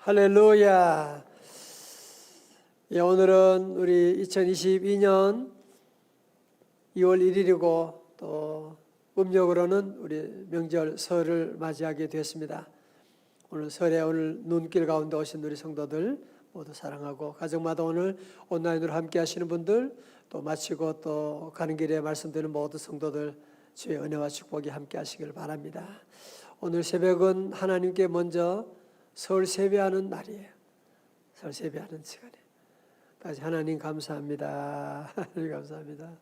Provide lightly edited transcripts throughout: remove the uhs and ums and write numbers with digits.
할렐루야. 예, 오늘은 우리 2022년 2월 1일이고 또 음력으로는 우리 명절 설을 맞이하게 되었습니다. 오늘 설에 오늘 눈길 가운데 오신 우리 성도들 모두 사랑하고 가정마다 오늘 온라인으로 함께 하시는 분들 또 마치고 또 가는 길에 말씀드리는 모든 성도들 주의 은혜와 축복이 함께 하시길 바랍니다. 오늘 새벽은 하나님께 먼저 설 세배하는 날이에요. 설 세배하는 시간이에요. 다시 하나님 감사합니다. 하나님 감사합니다.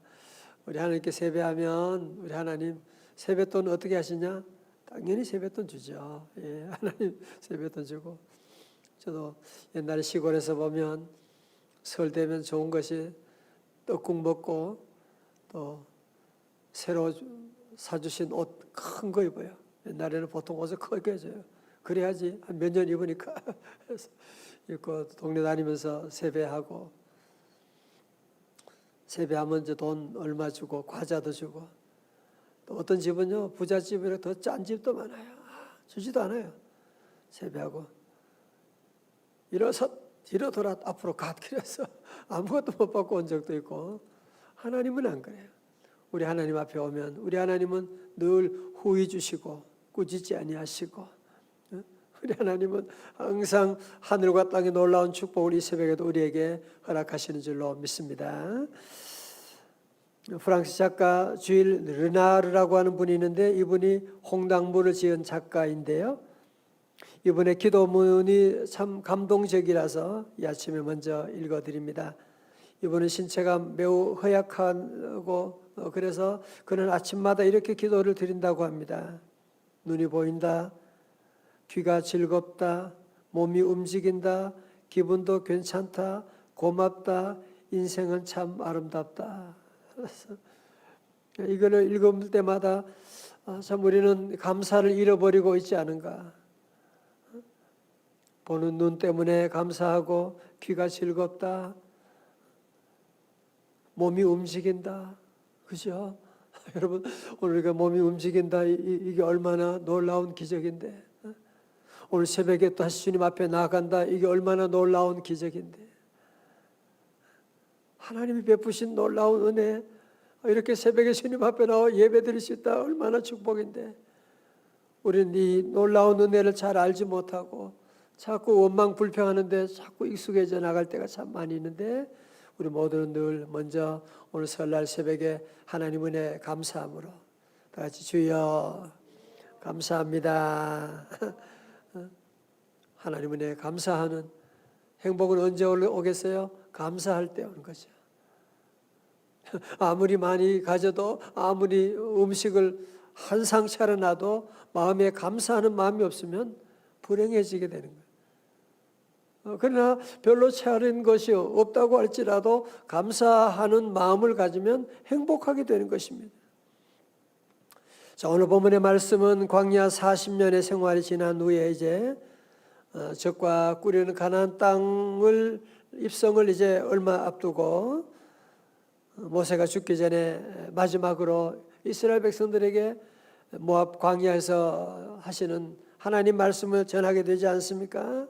우리 하나님께 세배하면 우리 하나님 세뱃돈 어떻게 하시냐? 당연히 세뱃돈 주죠. 예, 하나님 세뱃돈 주고. 저도 옛날에 시골에서 보면 설 되면 좋은 것이 떡국 먹고 또 새로 사주신 옷 큰 거 입어요. 옛날에는 보통 옷을 크게 줘요. 그래야지 한 몇 년 입으니까 그래서 입고 동네 다니면서 세배하고 세배하면 이제 돈 얼마 주고 과자도 주고 또 어떤 집은요 부잣집이라 더 짠 집도 많아요. 주지도 않아요. 세배하고 일어서 뒤로 돌아 앞으로 갓 그래서 아무것도 못 받고 온 적도 있고 하나님은 안 그래요. 우리 하나님 앞에 오면 우리 하나님은 늘 후히 주시고 꾸짖지 아니하시고 우리 하나님은 항상 하늘과 땅의 놀라운 축복을 이 새벽에도 우리에게 허락하시는 줄로 믿습니다. 프랑스 작가 주일 르나르라고 하는 분이 있는데 이분이 홍당무를 지은 작가인데요. 이분의 기도문이 참 감동적이라서 이 아침에 먼저 읽어드립니다. 이분은 신체가 매우 허약하고 그래서 그는 아침마다 이렇게 기도를 드린다고 합니다. 눈이 보인다. 귀가 즐겁다, 몸이 움직인다, 기분도 괜찮다, 고맙다, 인생은 참 아름답다. 이거를 읽을 때마다 참 우리는 감사를 잃어버리고 있지 않은가. 보는 눈 때문에 감사하고 귀가 즐겁다, 몸이 움직인다. 그죠? 여러분 오늘 우리가 몸이 움직인다 이게 얼마나 놀라운 기적인데 오늘 새벽에 또 다시 주님 앞에 나아간다. 이게 얼마나 놀라운 기적인데 하나님이 베푸신 놀라운 은혜 이렇게 새벽에 주님 앞에 나와 예배드릴 수 있다. 얼마나 축복인데 우리는 이 놀라운 은혜를 잘 알지 못하고 자꾸 원망 불평하는데 자꾸 익숙해져 나갈 때가 참 많이 있는데 우리 모두는 늘 먼저 오늘 설날 새벽에 하나님 은혜 감사함으로 다 같이 주여 감사합니다. 하나님 은혜에 감사하는 행복은 언제 오겠어요? 감사할 때 오는 거죠. 아무리 많이 가져도 아무리 음식을 한 상 차려놔도 마음에 감사하는 마음이 없으면 불행해지게 되는 거예요. 그러나 별로 차린 것이 없다고 할지라도 감사하는 마음을 가지면 행복하게 되는 것입니다. 자, 오늘 본문의 말씀은 광야 40년의 생활이 지난 후에 이제 적과 꾸리는 가나안 땅을 입성을 이제 얼마 앞두고 모세가 죽기 전에 마지막으로 이스라엘 백성들에게 모압 광야에서 하시는 하나님 말씀을 전하게 되지 않습니까?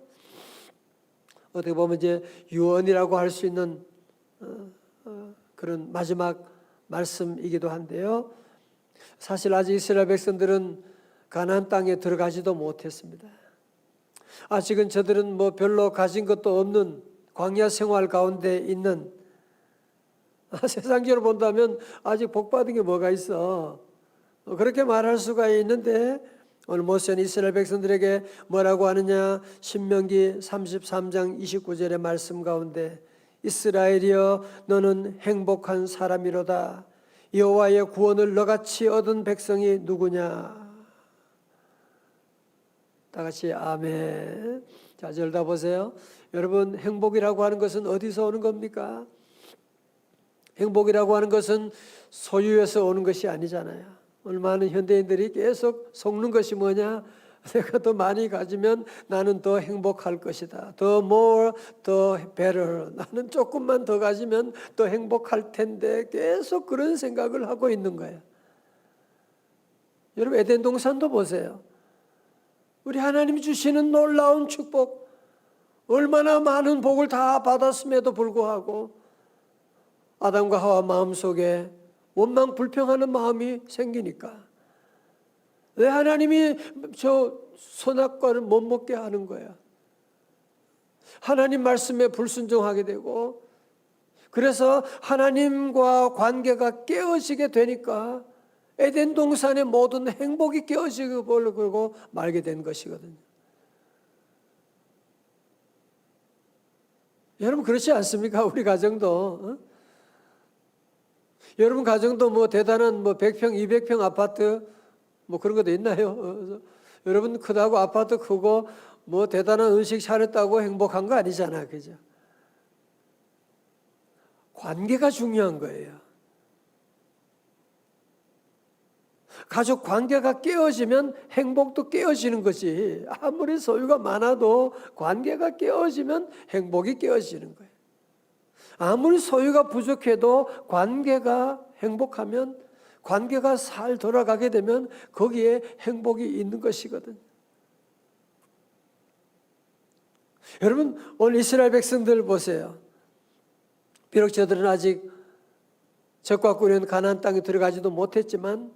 어떻게 보면 이제 유언이라고 할 수 있는 그런 마지막 말씀이기도 한데요. 사실 아직 이스라엘 백성들은 가나안 땅에 들어가지도 못했습니다. 아직은 저들은 뭐 별로 가진 것도 없는 광야 생활 가운데 있는 세상적으로 본다면 아직 복받은 게 뭐가 있어. 그렇게 말할 수가 있는데 오늘 모세는 이스라엘 백성들에게 뭐라고 하느냐. 신명기 33장 29절의 말씀 가운데 이스라엘이여 너는 행복한 사람이로다. 여호와의 구원을 너같이 얻은 백성이 누구냐. 다 같이 아멘. 자, 절다 보세요. 여러분 행복이라고 하는 것은 어디서 오는 겁니까? 행복이라고 하는 것은 소유에서 오는 것이 아니잖아요. 오늘 많은 현대인들이 계속 속는 것이 뭐냐? 내가 더 많이 가지면 나는 더 행복할 것이다. 더 more, 더 better. 나는 조금만 더 가지면 더 행복할 텐데 계속 그런 생각을 하고 있는 거예요. 여러분 에덴 동산도 보세요. 우리 하나님 주시는 놀라운 축복 얼마나 많은 복을 다 받았음에도 불구하고 아담과 하와 마음속에 원망 불평하는 마음이 생기니까 왜 하나님이 저 선악과를 못 먹게 하는 거야? 하나님 말씀에 불순종하게 되고 그래서 하나님과 관계가 깨어지게 되니까 에덴 동산의 모든 행복이 깨어지고 버리고 말게 된 것이거든요. 여러분 그렇지 않습니까? 우리 가정도 여러분 가정도 뭐 대단한 뭐 100평, 200평 아파트 뭐 그런 것도 있나요? 여러분 크다고 아파트 크고 뭐 대단한 음식 차렸다고 행복한 거 아니잖아, 그죠? 관계가 중요한 거예요. 가족 관계가 깨어지면 행복도 깨어지는 거지. 아무리 소유가 많아도 관계가 깨어지면 행복이 깨어지는 거예요. 아무리 소유가 부족해도 관계가 행복하면 관계가 잘 돌아가게 되면 거기에 행복이 있는 것이거든요. 여러분 오늘 이스라엘 백성들 보세요. 비록 저들은 아직 적과 꾸려는 가나안 땅에 들어가지도 못했지만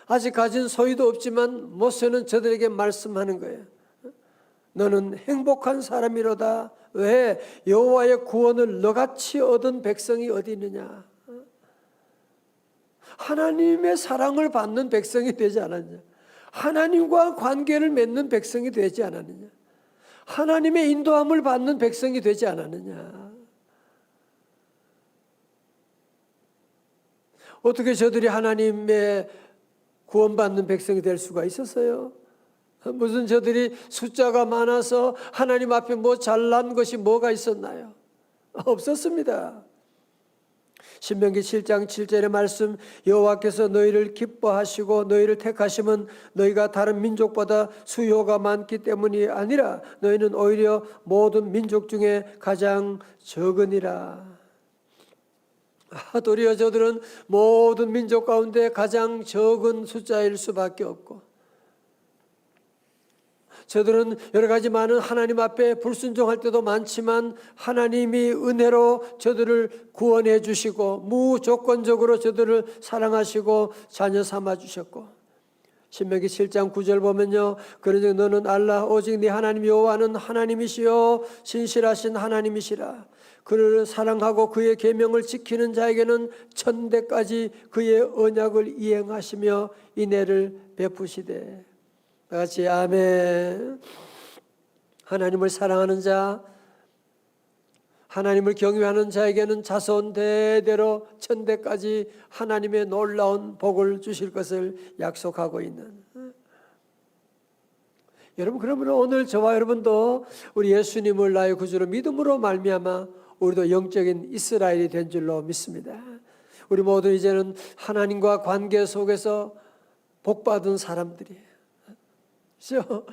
아직 가진 소유도 없지만 모세는 저들에게 말씀하는 거예요. 너는 행복한 사람이로다. 왜? 여호와의 구원을 너같이 얻은 백성이 어디 있느냐? 하나님의 사랑을 받는 백성이 되지 않았냐? 하나님과 관계를 맺는 백성이 되지 않았느냐? 하나님의 인도함을 받는 백성이 되지 않았느냐? 어떻게 저들이 하나님의 구원받는 백성이 될 수가 있었어요? 무슨 저들이 숫자가 많아서 하나님 앞에 뭐 잘난 것이 뭐가 있었나요? 없었습니다. 신명기 7장 7절의 말씀, 여호와께서 너희를 기뻐하시고 너희를 택하심은 너희가 다른 민족보다 수요가 많기 때문이 아니라 너희는 오히려 모든 민족 중에 가장 적으니라. 도리어 저들은 모든 민족 가운데 가장 적은 숫자일 수밖에 없고 저들은 여러 가지 많은 하나님 앞에 불순종할 때도 많지만 하나님이 은혜로 저들을 구원해 주시고 무조건적으로 저들을 사랑하시고 자녀 삼아 주셨고 신명기 7장 9절 보면요. 그러니 너는 알라 오직 네 하나님 여호와는 하나님이시요 신실하신 하나님이시라. 그를 사랑하고 그의 계명을 지키는 자에게는 천대까지 그의 언약을 이행하시며 인애를 베푸시되. 같이 아멘. 하나님을 사랑하는 자, 하나님을 경외하는 자에게는 자손 대대로 천대까지 하나님의 놀라운 복을 주실 것을 약속하고 있는. 여러분 그러면 오늘 저와 여러분도 우리 예수님을 나의 구주로 믿음으로 말미암아 우리도 영적인 이스라엘이 된 줄로 믿습니다. 우리 모두 이제는 하나님과 관계 속에서 복받은 사람들이에요. 그렇죠?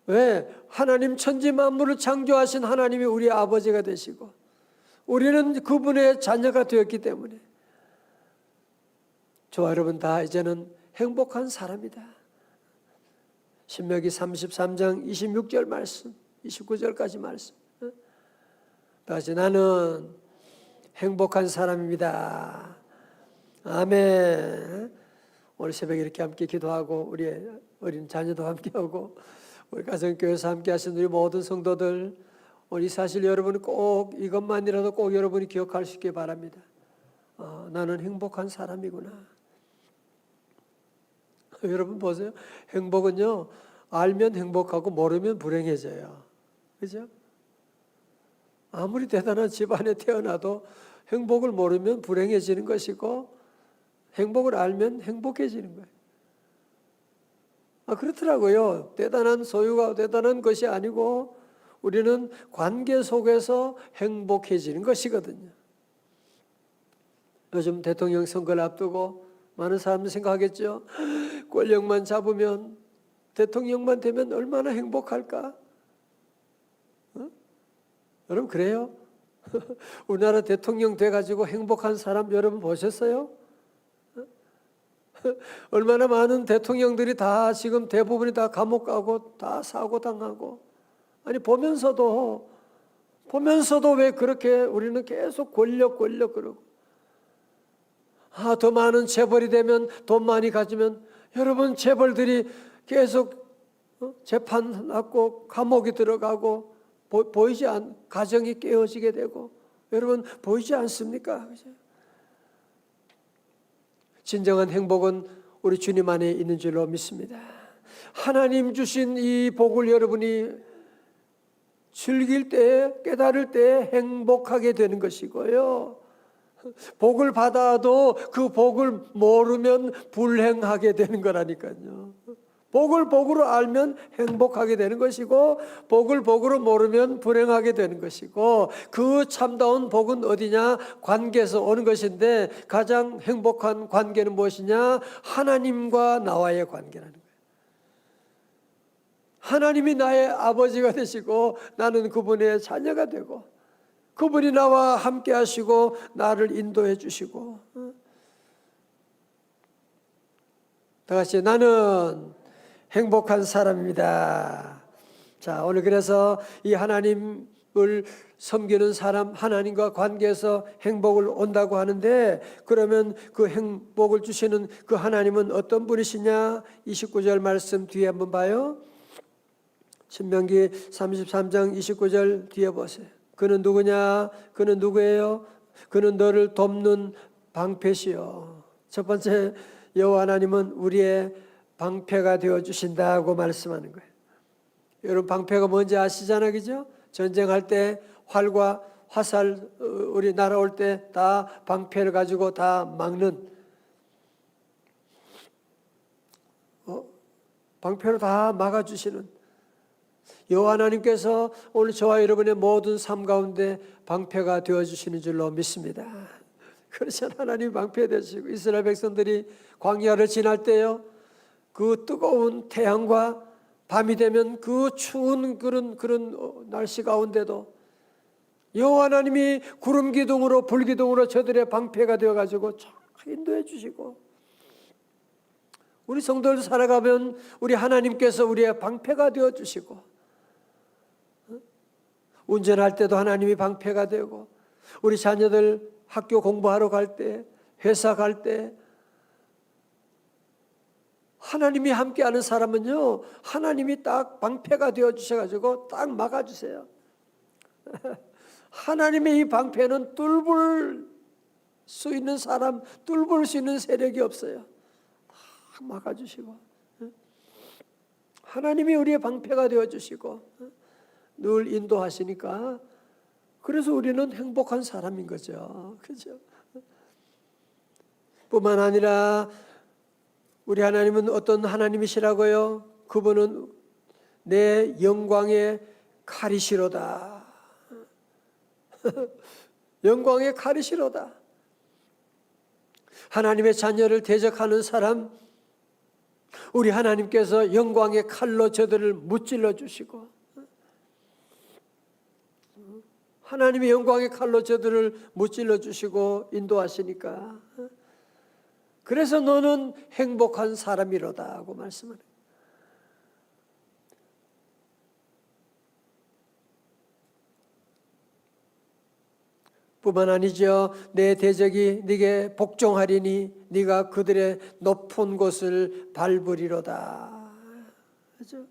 왜? 하나님 천지 만물을 창조하신 하나님이 우리 아버지가 되시고 우리는 그분의 자녀가 되었기 때문에 저와 여러분 다 이제는 행복한 사람이다. 신명기 33장 26절 말씀, 29절까지 말씀. 다시 나는 행복한 사람입니다. 아멘. 오늘 새벽에 이렇게 함께 기도하고 우리 어린 자녀도 함께하고 우리 가정교회에서 함께하신 우리 모든 성도들 오늘 이 사실 여러분 꼭 이것만이라도 꼭 여러분이 기억할 수 있게 바랍니다. 나는 행복한 사람이구나. 여러분 보세요. 행복은요 알면 행복하고 모르면 불행해져요. 그죠? 아무리 대단한 집안에 태어나도 행복을 모르면 불행해지는 것이고 행복을 알면 행복해지는 거예요. 그렇더라고요. 대단한 소유가 대단한 것이 아니고 우리는 관계 속에서 행복해지는 것이거든요. 요즘 대통령 선거를 앞두고 많은 사람들이 생각하겠죠. 권력만 잡으면 대통령만 되면 얼마나 행복할까? 여러분 그래요? 우리나라 대통령 돼가지고 행복한 사람 여러분 보셨어요? 얼마나 많은 대통령들이 다 지금 대부분이 다 감옥 가고 다 사고 당하고 아니 보면서도 왜 그렇게 우리는 계속 권력 그러고 더 많은 재벌이 되면 돈 많이 가지면 여러분 재벌들이 계속 재판받고 감옥에 들어가고 보이지 않 가정이 깨어지게 되고 여러분 보이지 않습니까? 진정한 행복은 우리 주님 안에 있는 줄로 믿습니다. 하나님 주신 이 복을 여러분이 즐길 때 깨달을 때 행복하게 되는 것이고요. 복을 받아도 그 복을 모르면 불행하게 되는 거라니까요. 복을 복으로 알면 행복하게 되는 것이고 복을 복으로 모르면 불행하게 되는 것이고 그 참다운 복은 어디냐? 관계에서 오는 것인데 가장 행복한 관계는 무엇이냐? 하나님과 나와의 관계라는 거예요. 하나님이 나의 아버지가 되시고 나는 그분의 자녀가 되고 그분이 나와 함께 하시고 나를 인도해 주시고 다 같이 나는 행복한 사람입니다. 자, 오늘 그래서 이 하나님을 섬기는 사람, 하나님과 관계에서 행복을 온다고 하는데 그러면 그 행복을 주시는 그 하나님은 어떤 분이시냐? 29절 말씀 뒤에 한번 봐요. 신명기 33장 29절 뒤에 보세요. 그는 누구냐? 그는 누구예요? 그는 너를 돕는 방패시요. 첫 번째 여호와 하나님은 우리의 방패가 되어주신다고 말씀하는 거예요. 여러분 방패가 뭔지 아시잖아요, 그죠? 전쟁할 때 활과 화살 우리 날아올 때 다 방패를 가지고 다 막는 방패로 다 막아주시는 여호와 하나님께서 오늘 저와 여러분의 모든 삶 가운데 방패가 되어주시는 줄로 믿습니다. 그래서 하나님 방패 되시고 이스라엘 백성들이 광야를 지날 때요 그 뜨거운 태양과 밤이 되면 그 추운 그런 날씨 가운데도 여호와 하나님이 구름 기둥으로 불 기둥으로 저들의 방패가 되어가지고 쫙 인도해 주시고 우리 성도들 살아가면 우리 하나님께서 우리의 방패가 되어 주시고 운전할 때도 하나님이 방패가 되고 우리 자녀들 학교 공부하러 갈 때 회사 갈 때 하나님이 함께하는 사람은요 하나님이 딱 방패가 되어 주셔가지고 딱 막아주세요. 하나님의 이 방패는 뚫을 수 있는 사람, 뚫을 수 있는 세력이 없어요. 딱 막아주시고 하나님이 우리의 방패가 되어 주시고 늘 인도하시니까 그래서 우리는 행복한 사람인 거죠. 그죠? 뿐만 아니라 우리 하나님은 어떤 하나님이시라고요? 그분은 내 영광의 칼이시로다. 영광의 칼이시로다. 하나님의 자녀를 대적하는 사람, 우리 하나님께서 영광의 칼로 저들을 무찔러 주시고 하나님의 영광의 칼로 저들을 무찔러 주시고 인도하시니까 그래서 너는 행복한 사람이로다 하고 말씀하네요. 뿐만 아니죠. 내 대적이 네게 복종하리니 네가 그들의 높은 곳을 밟으리로다. 그렇죠?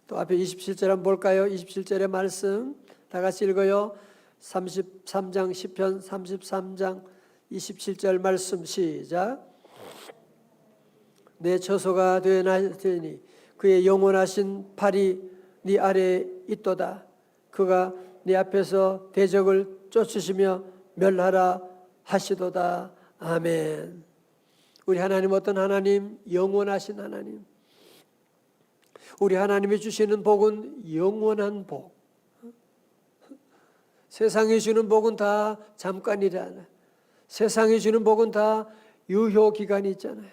또 앞에 27절 한번 볼까요? 27절의 말씀 다 같이 읽어요. 33장 시편 33장 27절 말씀 시작. 내 처소가 되나니 그의 영원하신 팔이 네 아래에 있도다. 그가 네 앞에서 대적을 쫓으시며 멸하라 하시도다. 아멘. 우리 하나님 어떤 하나님? 영원하신 하나님. 우리 하나님이 주시는 복은 영원한 복. 세상이 주는 복은 다 잠깐이잖아요. 세상이 주는 복은 다 유효기간이 있잖아요.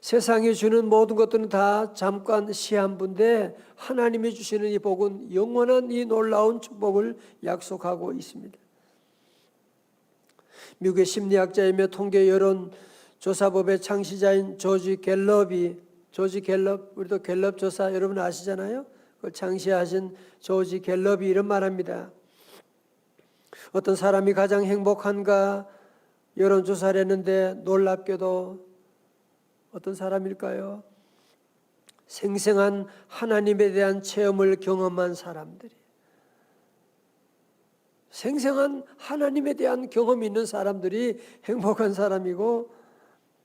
세상이 주는 모든 것들은 다 잠깐 시한부인데 하나님이 주시는 이 복은 영원한 이 놀라운 축복을 약속하고 있습니다. 미국의 심리학자이며 통계 여론 조사법의 창시자인 조지 갤럽, 우리도 갤럽 조사 여러분 아시잖아요. 그걸 창시하신 조지 갤럽이 이런 말합니다. 어떤 사람이 가장 행복한가 여론조사를 했는데 놀랍게도 어떤 사람일까요? 생생한 하나님에 대한 체험을 경험한 사람들이, 생생한 하나님에 대한 경험이 있는 사람들이 행복한 사람이고,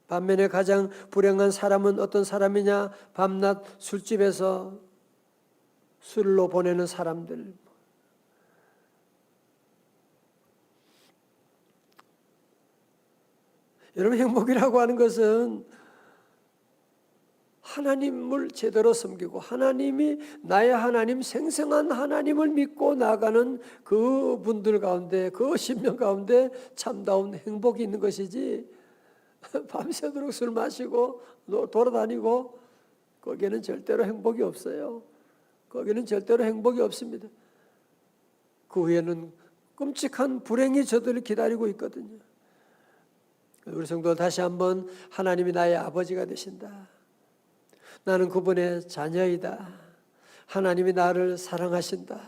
반면에 가장 불행한 사람은 어떤 사람이냐? 밤낮 술집에서 술로 보내는 사람들. 여러분, 행복이라고 하는 것은 하나님을 제대로 섬기고 하나님이 나의 하나님, 생생한 하나님을 믿고 나가는 그분들 가운데, 그 심령 가운데 참다운 행복이 있는 것이지, 밤새도록 술 마시고 돌아다니고 거기에는 절대로 행복이 없어요. 거기는 절대로 행복이 없습니다. 그 후에는 끔찍한 불행이 저들을 기다리고 있거든요. 우리 성도 다시 한번 하나님이 나의 아버지가 되신다. 나는 그분의 자녀이다. 하나님이 나를 사랑하신다.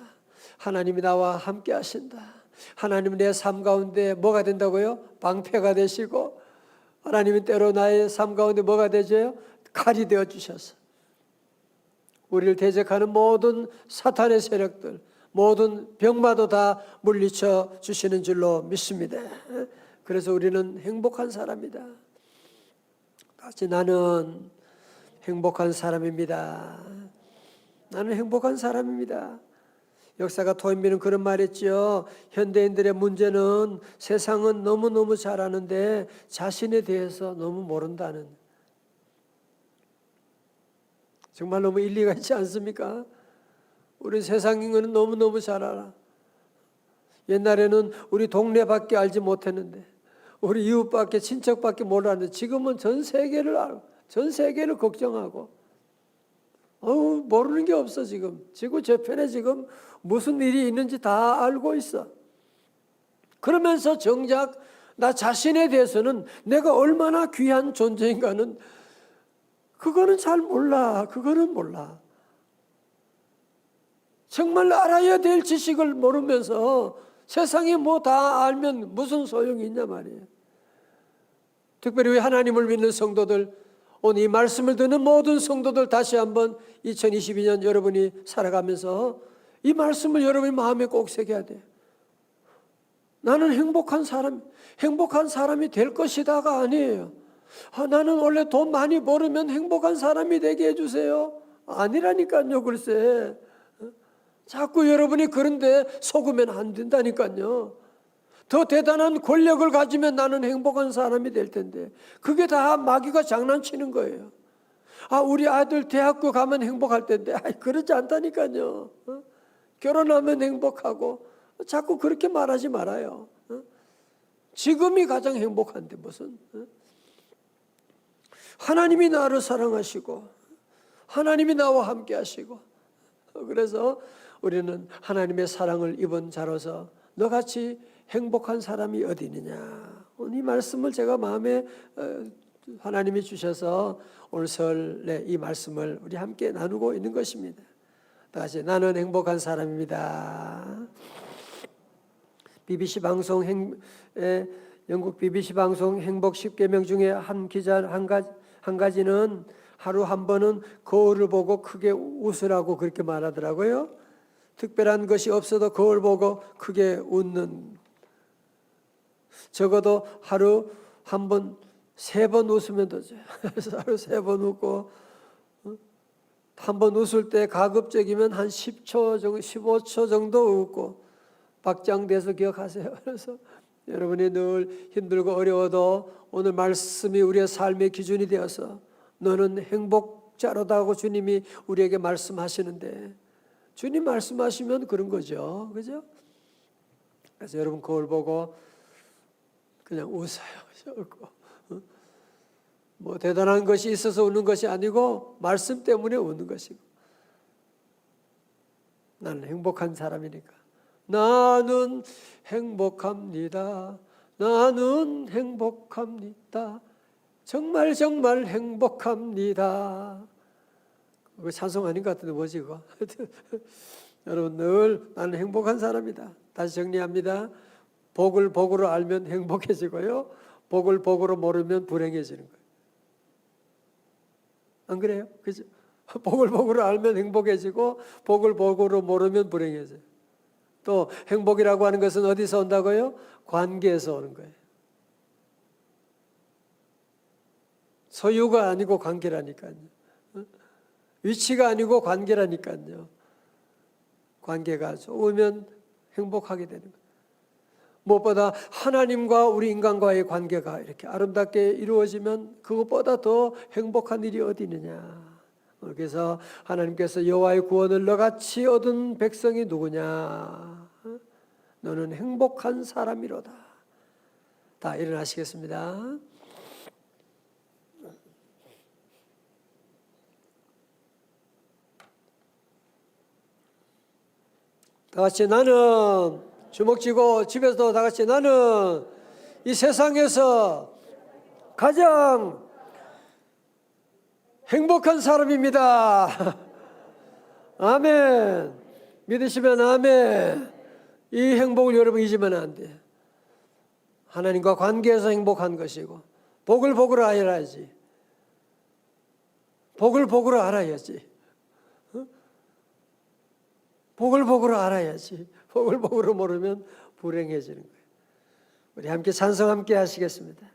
하나님이 나와 함께 하신다. 하나님은 내 삶 가운데 뭐가 된다고요? 방패가 되시고, 하나님은 때로 나의 삶 가운데 뭐가 되죠? 칼이 되어 주셔서 우리를 대적하는 모든 사탄의 세력들, 모든 병마도 다 물리쳐 주시는 줄로 믿습니다. 그래서 우리는 행복한 사람이다. 같이 나는 행복한 사람입니다. 나는 행복한 사람입니다. 역사가 토인비는 그런 말 했죠. 현대인들의 문제는 세상은 너무너무 잘 아는데 자신에 대해서 너무 모른다는. 정말 너무 일리가 있지 않습니까? 우리 세상인은 너무너무 잘 알아. 옛날에는 우리 동네밖에 알지 못했는데, 우리 이웃밖에, 친척밖에 몰랐는데 지금은 전 세계를 알고, 전 세계를 걱정하고, 모르는 게 없어. 지금 지구 저편에 지금 무슨 일이 있는지 다 알고 있어. 그러면서 정작 나 자신에 대해서는 내가 얼마나 귀한 존재인가는 그거는 잘 몰라. 그거는 몰라. 정말 알아야 될 지식을 모르면서 세상에 뭐 다 알면 무슨 소용이 있냐 말이에요. 특별히 우리 하나님을 믿는 성도들, 오늘 이 말씀을 듣는 모든 성도들, 다시 한번 2022년 여러분이 살아가면서 이 말씀을 여러분의 마음에 꼭 새겨야 돼요. 나는 행복한 사람이 될 것이다가 아니에요. 나는 원래 돈 많이 벌으면 행복한 사람이 되게 해주세요. 아니라니까요. 글쎄, 자꾸 여러분이 그런데 속으면 안 된다니까요. 더 대단한 권력을 가지면 나는 행복한 사람이 될 텐데, 그게 다 마귀가 장난치는 거예요. 우리 아들 대학교 가면 행복할 텐데, 그렇지 않다니까요. 결혼하면 행복하고, 자꾸 그렇게 말하지 말아요. 지금이 가장 행복한데 무슨. 하나님이 나를 사랑하시고 하나님이 나와 함께 하시고, 그래서 우리는 하나님의 사랑을 입은 자로서 너같이 행복한 사람이 어디 있느냐. 오늘 이 말씀을 제가 마음에 하나님이 주셔서 오늘 설에 이 말씀을 우리 함께 나누고 있는 것입니다. 다시 나는 행복한 사람입니다. BBC 방송 영국 BBC 방송 행복 10계명 중에 한 가지는 하루 한 번은 거울을 보고 크게 웃으라고 그렇게 말하더라고요. 특별한 것이 없어도 거울 보고 크게 웃는, 적어도 하루 한 번, 3번 웃으면 되죠. 하루 3번 웃고, 한 번 웃을 때 가급적이면 한 10초 정도, 15초 정도 웃고, 박장대소 기억하세요. 그래서 여러분이 늘 힘들고 어려워도 오늘 말씀이 우리의 삶의 기준이 되어서 너는 행복자로다고 주님이 우리에게 말씀하시는데, 주님 말씀하시면 그런 거죠. 그죠? 그래서 여러분 거울 보고 그냥 웃어요. 뭐 대단한 것이 있어서 웃는 것이 아니고 말씀 때문에 웃는 것이고, 나는 행복한 사람이니까. 나는 행복합니다. 나는 행복합니다. 정말 정말 행복합니다. 그 찬송 아닌 것 같은데 뭐지 그거? 여러분 늘 나는 행복한 사람이다. 다시 정리합니다. 복을 복으로 알면 행복해지고요. 복을 복으로 모르면 불행해지는 거예요. 안 그래요? 그죠? 복을 복으로 알면 행복해지고 복을 복으로 모르면 불행해져요. 또 행복이라고 하는 것은 어디서 온다고요? 관계에서 오는 거예요. 소유가 아니고 관계라니까요. 위치가 아니고 관계라니까요. 관계가 좋으면 행복하게 되는 거예요. 무엇보다 하나님과 우리 인간과의 관계가 이렇게 아름답게 이루어지면 그것보다 더 행복한 일이 어디 있느냐. 그래서 하나님께서 여호와의 구원을 너같이 얻은 백성이 누구냐. 너는 행복한 사람이로다. 다 일어나시겠습니다. 다 같이 나는 주먹 쥐고 집에서도 다 같이 나는 이 세상에서 가장 행복한 사람입니다. 아멘. 믿으시면 아멘. 이 행복을 여러분 잊으면 안 돼. 하나님과 관계에서 행복한 것이고 복을 복으로 알아야지. 복을 복으로 알아야지. 복을 복으로 알아야지. 복을 복으로 모르면 불행해지는 거예요. 우리 함께 찬송 함께 하시겠습니다.